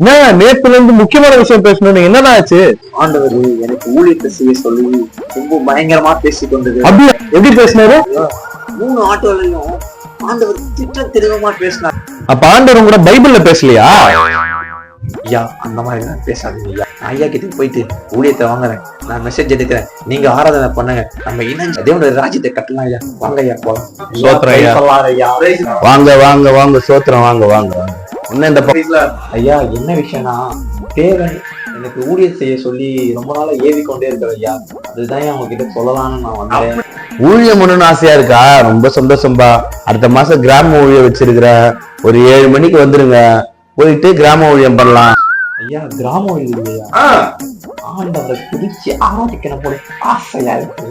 என்ன நேத்துல இருந்து முக்கியமான விஷயம் பேசணும், என்னதான் ஆச்சு? ஆண்டவர் எனக்கு ஊழியத்தை செய்ய சொல்லி ரொம்ப பயங்கரமா பேசி கொண்டது. அப்படி எப்படி பேசினாரு? 3 ஆட்டோலையும் ஆண்டவர் திட்ட தெளிவமா பேசினார். அப்ப ஆண்டவர் கூட பைபிள்ல பேசலையா? ஐயா அந்த மாதிரி தான் பேசாதீங்க ஐயா. நான் ஐயா கிட்ட போயிட்டு ஊழியத்தை வாங்குறேன், நான் மெசேஜ் எடுக்கிறேன், நீங்க ஆராதனை பண்ணுங்க, நம்ம இணைஞ்சு தேவனுடைய ராஜ்யத்தை கட்டலாம் ஐயா. வாங்க ஐயா போலாம். சோத்திரம் ஐயா. வாங்க வாங்க வாங்க சோத்திரம், வாங்க வாங்க வாங்க. என்ன இந்த ஐயா என்ன விஷயம்னா, தேவன் எனக்கு ஊழியர் செய்ய சொல்லி ரொம்ப நாளா ஏவி கொண்டே இருக்கிற ஐயா. அதுதான் அவங்க கிட்ட சொல்லலாம்னு நான் வந்தேன். ஊழியம் பண்ணணும்னு ஆசையா இருக்கா? ரொம்ப சந்தோஷம்பா. அடுத்த மாசம் கிராம ஊழியம் வச்சிருக்கிற, ஒரு 7 மணிக்கு வந்துருங்க, போயிட்டு கிராம ஊழியம் பண்ணலாம். ஐயா கிராம ஊழியம் இல்லையா, ஆண்டவரை பிடிச்சு ஆராதிக்கணும் போல ஆசையா இருக்கு.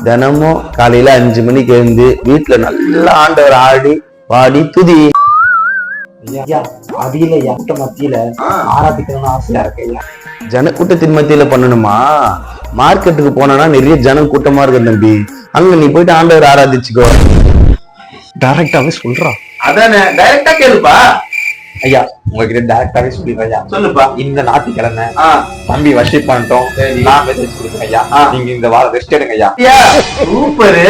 தினமும் காலையில 5 மணிக்கு எழுந்து வீட்டுல நல்லா ஆண்டவர் ஆடி பாடி துதி. ஐயா அடியில கூட்ட மத்தியில ஆராதிக்கணும்னு ஆசையா இருக்கு ஐயா. ஜனக்கூட்டத்தின் மத்தியில பண்ணணுமா? மார்க்கெட்டுக்கு போனா நிறைய ஜனம் கூட்டமா இருக்கு தம்பி, அங்க நீ போயிட்டு ஆண்டவர் ஆராதிச்சுக்கோ. டைரக்டாவே சொல்றான். அதானே, டைரக்டா கேளுப்பா. ஐயா உங்ககிட்ட டைரக்டாவே சொல்லிடுறேன் ஐயா. சொல்லுப்பா. இந்த ஞாயிற்றுக்கிழமை தம்பி வர்ஷிப் பண்ணிட்டோம், நான் மெசேஜ் கொடுக்குறேன் ஐயா. நீங்க இந்த வாரம் ரெஸ்ட் எடுங்க ஐயா. சூப்பரு.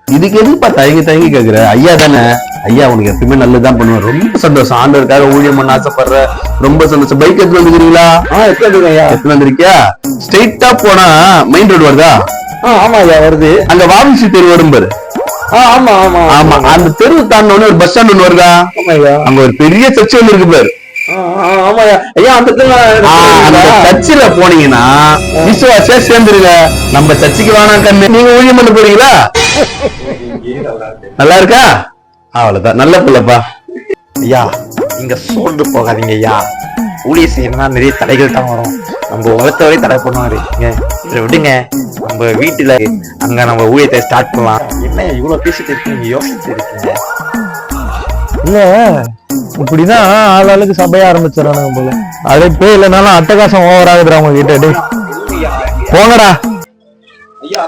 இதுக்கு எதுப்பா தயங்கி கேக்குற? ஐயா தானே, ஐயா உனக்கு எப்பயுமே நல்லதுதான் பண்ணுவேன். ரொம்ப சந்தோஷம், ஆண்டவருக்காக ஊழியம் பண்ண ஆசைப்படுற, ரொம்ப சந்தோஷம். பைக் எடுத்து வந்துக்கிறீங்களா? எடுத்து வந்திருக்கியா? ஸ்ட்ரெயிட்டா போனா மெயின் ரோடு வருதா? ஆமா ஐயா வருது. அங்க வாவிசி தெரு வரும் பாரு. ஆமா ஆமா ஆமா, அந்த தெரு தாண்டோன்னு ஒரு பஸ் ஸ்டாண்ட் ஒண்ணு வருதா? அங்க ஒரு பெரிய சர்ச் ஒண்ணு இருக்கு பாரு. ஐயா அந்த சர்ச்சில போனீங்கன்னா விசுவாசியா சேர்ந்துருங்க. நம்ம சர்ச்சுக்கு வேணாம் கண்ணு, நீங்க ஊழியம் பண்ண போறீங்களா? நல்லா இருக்கா? அவ்வளவுதான், நல்ல பிள்ளைப்பா. ஐயா நீங்க சோர்ந்து போகாதீங்க ஐயா. ஊழிய செய்யணும்னா நிறைய தடைகள் தான் வரும். நம்ம உலகத்தவரை தடை பண்ணுவாரு. இதை விடுங்க, நம்ம வீட்டுல அங்க நம்ம ஊழியத்தை ஸ்டார்ட் பண்ணலாம். என்ன இவ்வளவு பேசிட்டு இருக்கீங்க, யோசிச்சுட்டு இருக்கீங்க? இல்ல இப்படிதான் ஆளாளுக்கு சபைய ஆரம்பிச்சிடறானுங்க போல. அதே போய் இல்லைனாலும் அட்டகாசம் ஓவர் ஆகுதுடா உங்க கிட்ட. போங்கடா ஐயா.